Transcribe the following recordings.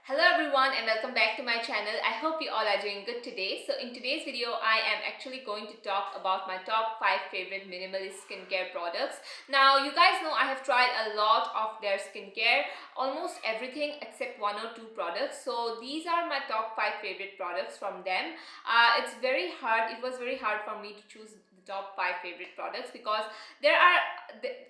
Hello everyone and welcome back to my channel. I hope you all are doing good today. So in today's video, I am actually going to talk about my top 5 favorite minimalist skincare products. Now you guys know I have tried a lot of their skincare, almost everything except one or two products. So these are my top 5 favorite products from them. It was very hard for me to choose the top 5 favorite products because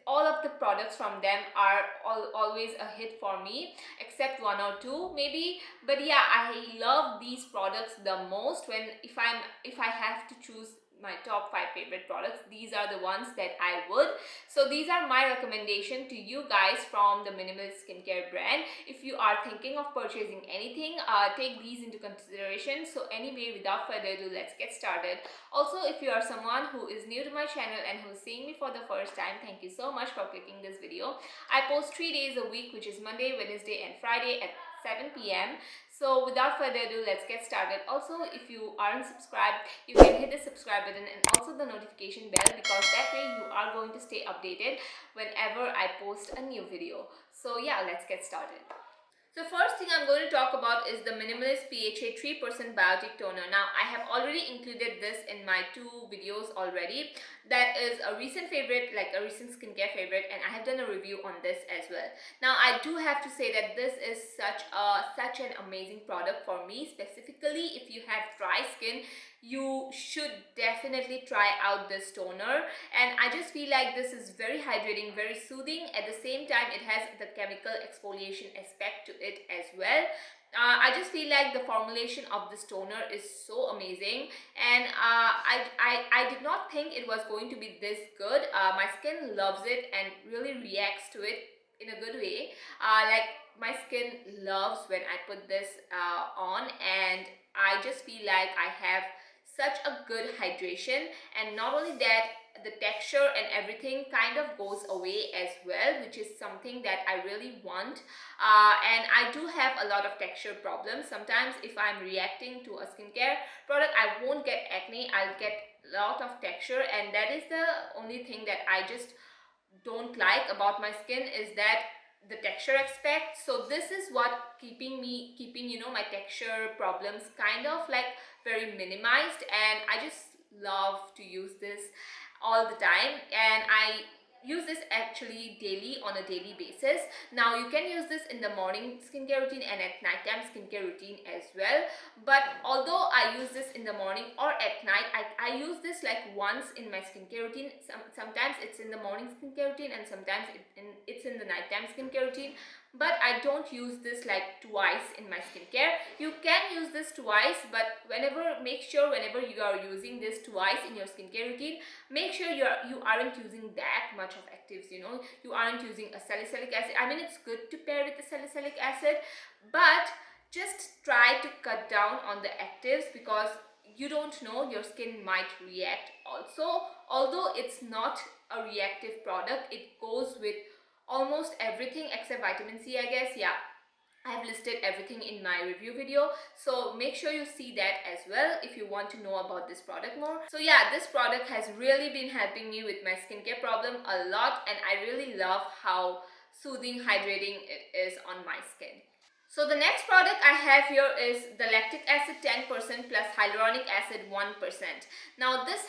all of the products from them are always a hit for me except one or two maybe. But yeah, I love these products the most. If I have to choose my top 5 favorite products, these are the ones that I would. So these are my recommendation to you guys from the minimalist skincare brand. If you are thinking of purchasing anything, take these into consideration. So anyway, without further ado, let's get started. Also, if you are someone who is new to my channel and who is seeing me for the first time, thank you so much for clicking this video. I post 3 days a week, which is Monday, Wednesday and Friday at 7 p.m. So without further ado, let's get started. Also, if you aren't subscribed, you can hit the subscribe button and also the notification bell, because that way you are going to stay updated whenever I post a new video. So yeah, let's get started. So first thing I'm going to talk about is the Minimalist PHA 3% Biotic Toner. Now I have already included this in my two videos already. That is a recent favorite, like a recent skincare favorite, and I have done a review on this as well. Now I do have to say that this is such an amazing product for me. Specifically, if you have dry skin, you should definitely try out this toner. And I just feel like this is very hydrating, very soothing. At the same time, it has the chemical exfoliation aspect to it as well. I just feel like the formulation of this toner is so amazing, and I did not think it was going to be this good. My skin loves it and really reacts to it in a good way. Like my skin loves when I put this on, and I just feel like I have such a good hydration. And not only that, the texture and everything kind of goes away as well, which is something that I really want. And I do have a lot of texture problems. Sometimes if I'm reacting to a skincare product, I won't get acne, I'll get a lot of texture, and that is the only thing that I just don't like about my skin, is that the texture aspect. So this is what keeping my texture problems kind of like very minimized, and I just love to use this all the time, and I use this actually daily, on a daily basis. Now you can use this in the morning skincare routine and at nighttime skincare routine as well. But although I use this in the morning or at night, I use this like once in my skincare routine. Sometimes it's in the morning skincare routine and sometimes it's in the nighttime skincare routine. But I don't use this like twice in my skincare. You can use this twice, but make sure whenever you are using this twice in your skincare routine, make sure you aren't using that much of actives. You aren't using a salicylic acid. I mean, it's good to pair with the salicylic acid, but just try to cut down on the actives, because you don't know, your skin might react also. Although it's not a reactive product, it goes with almost everything except vitamin C, I guess. Yeah, I have listed everything in my review video, so make sure you see that as well if you want to know about this product more. So yeah, this product has really been helping me with my skincare problem a lot, and I really love how soothing, hydrating it is on my skin. So the next product I have here is the lactic acid 10% plus hyaluronic acid 1%. Now this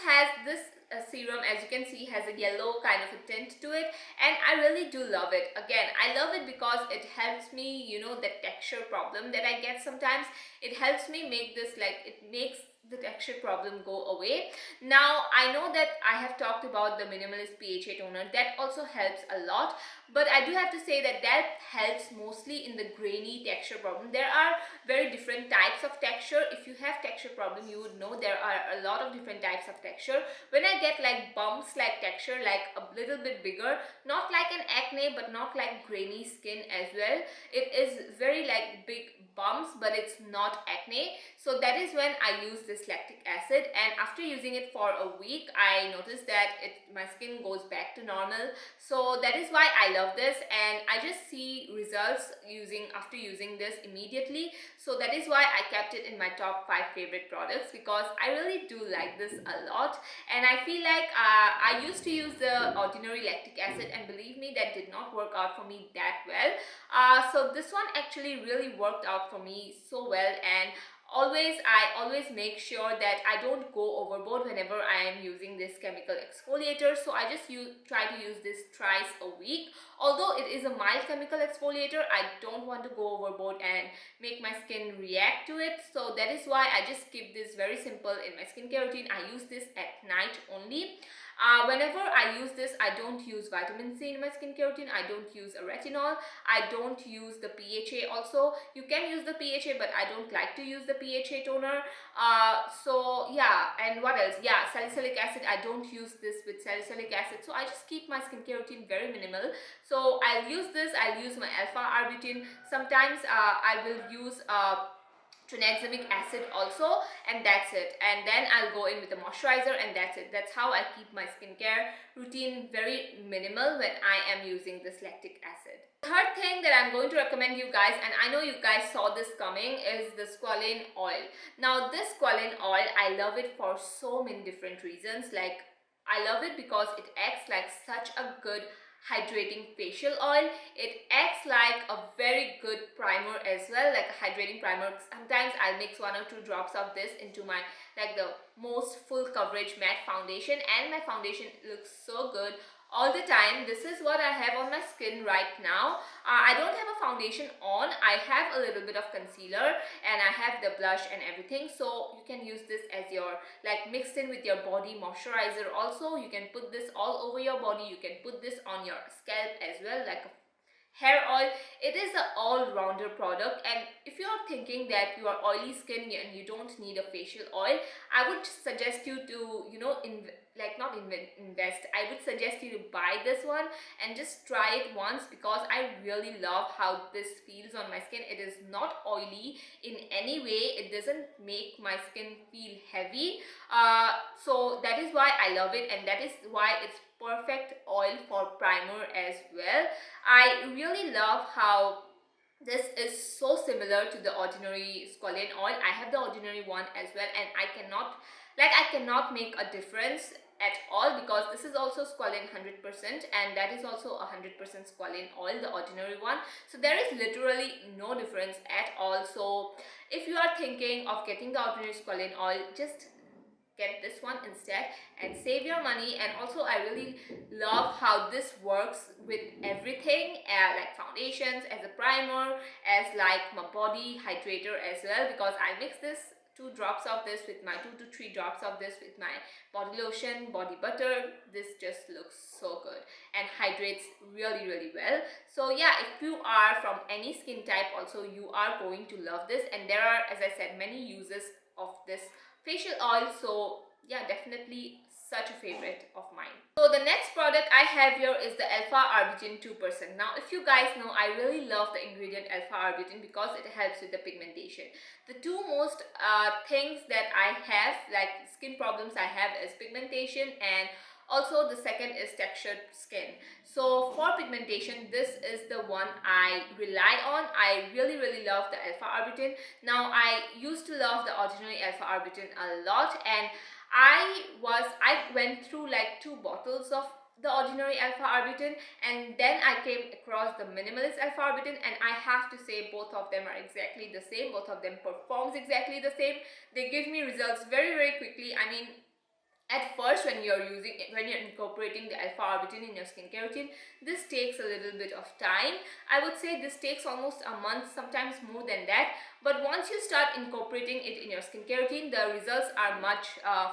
serum, as you can see, has a yellow kind of a tint to it, and I really do love it. Again, I love it because it helps me, the texture problem that I get sometimes. It helps me make this, like, it makes the texture problem go away. Now I know that I have talked about the minimalist PHA toner, that also helps a lot, but I do have to say that helps mostly in the grainy texture problem. There are very different types of texture. If you have texture problem, you would know there are a lot of different types of texture. When I get like bumps like texture, like a little bit bigger, not like an acne but not like grainy skin as well, it is very like big bumps but it's not acne. So that is when I use this lactic acid, and after using it for a week, I noticed that my skin goes back to normal. So that is why I love this, and I just see results after using this immediately. So that is why I kept it in my top 5 favorite products, because I really do like this a lot. And I feel like I used to use the ordinary lactic acid, and believe me, that did not work out for me that well. So this one actually really worked out for me so well, and I always make sure that I don't go overboard whenever I am using this chemical exfoliator. So I just try to use this thrice a week. Although it is a mild chemical exfoliator, I don't want to go overboard and make my skin react to it. So that is why I just keep this very simple in my skincare routine. I use this at night only. Whenever I use this, I don't use vitamin C in my skincare routine. I don't use a retinol. I don't use the PHA also. You can use the PHA, but I don't like to use the PHA toner. So yeah, and what else? Yeah, salicylic acid. I don't use this with salicylic acid. So I just keep my skincare routine very minimal. So I'll use this. I'll use my alpha-arbutin. Sometimes I will use tranexamic acid also, and that's it. And then I'll go in with a moisturizer, and that's it. That's how I keep my skincare routine very minimal when I am using this lactic acid. Third thing that I'm going to recommend you guys, and I know you guys saw this coming, is the squalane oil. Now this squalane oil, I love it for so many different reasons. Like, I love it because it acts like such a good hydrating facial oil. It acts like a very good primer as well, like a hydrating primer. Sometimes I'll mix 1 or 2 drops of this into my the most full coverage matte foundation, and my foundation looks so good all the time. This is what I have on my skin right now. I don't have a foundation on. I have a little bit of concealer, and I have the blush and everything. So you can use this as your mixed in with your body moisturizer also. You can put this all over your body. You can put this on your scalp as well, like a hair oil. It is an all-rounder product, and if you are thinking that you are oily skin and you don't need a facial oil, I would suggest you to invest. I would suggest you to buy this one and just try it once, because I really love how this feels on my skin. It is not oily in any way. It doesn't make my skin feel heavy. So that is why I love it, and that is why it's perfect oil for primer as well. I really love how this is so similar to the ordinary squalane oil. I have the ordinary one as well, and I cannot make a difference at all, because this is also squalane 100%, and that is also 100% squalane oil, the ordinary one. So there is literally no difference at all. So if you are thinking of getting the ordinary squalane oil, just get this one instead and save your money. And also I really love how this works with everything, like foundations, as a primer, as like my body hydrator as well, because I mix this 2 drops of this with my 2 to 3 drops of this with my body lotion, body butter. This just looks so good and hydrates really well. So yeah, if you are from any skin type also, you are going to love this. And there are, as I said, many uses of this facial oil. So yeah, definitely such a favorite of mine. So the next product I have here is the alpha-arbutin 2%. Now if you guys know, I really love the ingredient alpha-arbutin because it helps with the pigmentation. The 2 most things that I have, like skin problems I have, is pigmentation, and also the second is textured skin. So for pigmentation, this is the one I rely on. I really love the alpha-arbutin. Now I used to love the ordinary alpha-arbutin a lot, and I went through like 2 bottles of the ordinary alpha-arbutin, and then I came across the minimalist alpha-arbutin, and I have to say both of them are exactly the same. Both of them performs exactly the same. They give me results very quickly. I mean, at first, when you're incorporating the alpha-arbutin in your skincare routine, this takes a little bit of time. I would say this takes almost a month, sometimes more than that. But once you start incorporating it in your skincare routine, the results are much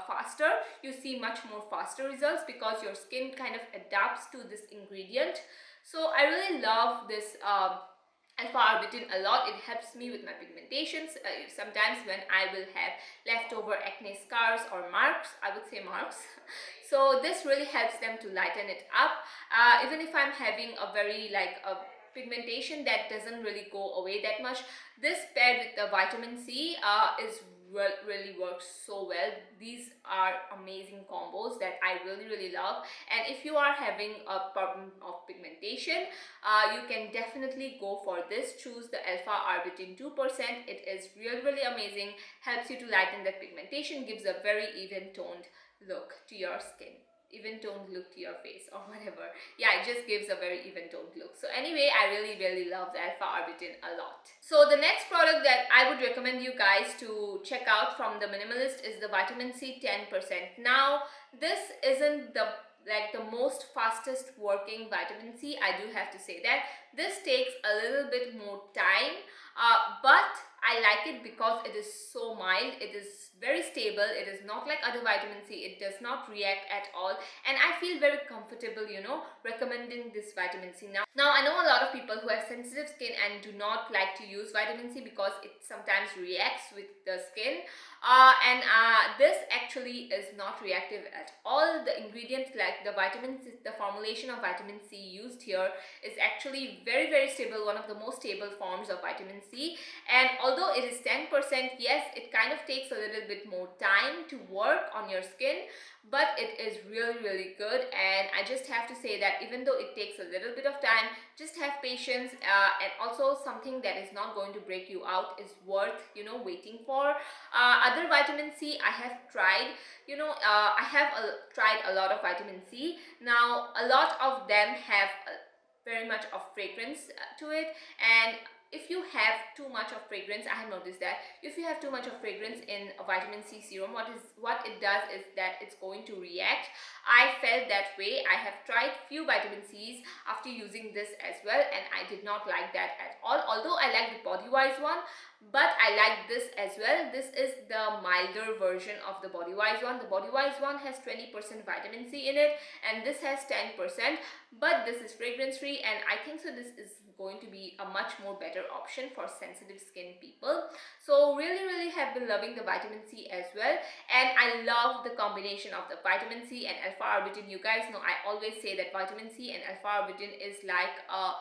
faster. You see much more faster results because your skin kind of adapts to this ingredient. So I really love this alpha-arbutin a lot. It helps me with my pigmentations. Sometimes when I will have leftover acne scars or marks, I would say marks, so this really helps them to lighten it up. Even if I'm having a very a pigmentation that doesn't really go away that much, this paired with the vitamin C really works so well. These are amazing combos that I really love. And if you are having a problem of pigmentation, you can definitely go for this. Choose the alpha-arbutin 2%. It is really amazing, helps you to lighten that pigmentation, gives a very even toned look to your skin. even toned look to your face or whatever. Yeah, it just gives a very even toned look. So anyway, I really love the alpha arbutin a lot. So the next product that I would recommend you guys to check out from the Minimalist is the vitamin C 10%. Now this isn't the most fastest working vitamin C, I do have to say that. This takes a little bit more time, but I like it because it is so mild, it is very stable, it is not like other vitamin C, it does not react at all, and I feel very comfortable, you know, recommending this vitamin C. Now I know a lot of people who have sensitive skin and do not like to use vitamin C because it sometimes reacts with the skin, and this actually is not reactive at all. The ingredients like the vitamin C, the formulation of vitamin C used here is actually very stable, one of the most stable forms of vitamin C. And although it is 10%, yes, it kind of takes a little bit more time to work on your skin, but it is really good. And I just have to say that even though it takes a little bit of time, just have patience, and also something that is not going to break you out is worth, you know, waiting for. Other vitamin C I have tried, you know, I have tried a lot of vitamin C. Now a lot of them have very much of fragrance to it, and if you have too much of fragrance, I have noticed that if you have too much of fragrance in a vitamin C serum, what it does is that it's going to react. I felt that way. I have tried few vitamin C's after using this as well, and I did not like that at all. Although I like the Body Wise one, but I like this as well. This is the milder version of the Body Wise one. The Body Wise one has 20% vitamin C in it, and this has 10%, but this is fragrance free, and I think so this is going to be a much more better option for sensitive skin people. So really have been loving the vitamin C as well, and I love the combination of the vitamin C and alpha arbutin. You guys know I always say that vitamin C and alpha arbutin is like a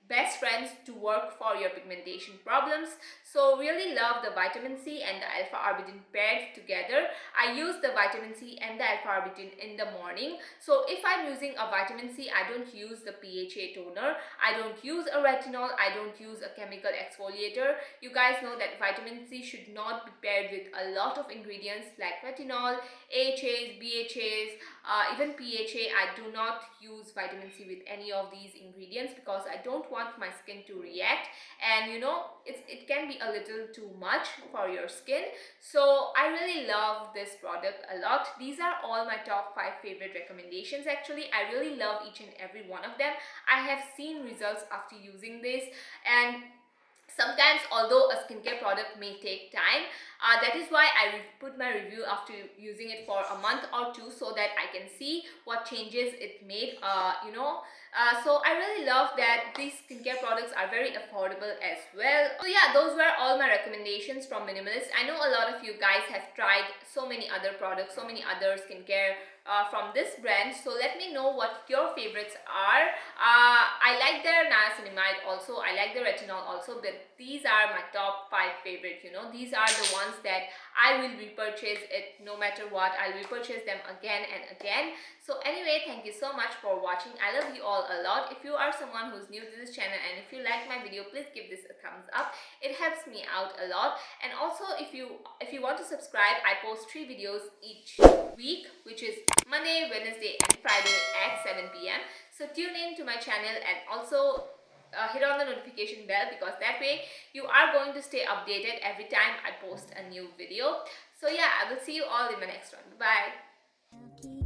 best friends to work for your pigmentation problems. So really love the vitamin C and the alpha arbutin paired together. I use the vitamin C and the alpha arbutin in the morning. So if I'm using a vitamin C, I don't use the PHA toner, I don't use a retinol, I don't use a chemical exfoliator. You guys know that vitamin C should not be paired with a lot of ingredients like retinol, AHAs, BHAs, even PHA. I do not use vitamin C with any of these ingredients because I don't want my skin to react, and you know, it can be a little too much for your skin. So I really love this product a lot. These are all my top 5 favorite recommendations. Actually, I really love each and every one of them. I have seen results after using this, and sometimes although a skincare product may take time, that is why I put my review after using it for a month or two, so that I can see what changes it made, you know. So I really love that these skincare products are very affordable as well. So yeah, those were all my recommendations from Minimalist. I know a lot of you guys have tried so many other products, so many other skincare from this brand, so let me know what your favorites are. I like their niacinamide also, I like the retinol also, but these are my top 5 favorite. You know, these are the ones that I will repurchase it no matter what. I'll repurchase them again and again. So anyway, thank you so much for watching. I love you all a lot. If you are someone who's new to this channel and if you like my video, please give this a thumbs up. It helps me out a lot. And also, if you want to subscribe, I post 3 videos each week, which is Monday, Wednesday and Friday at 7 p.m. So tune in to my channel and also hit on the notification bell, because that way you are going to stay updated every time I post a new video. So yeah, I will see you all in my next one. Bye.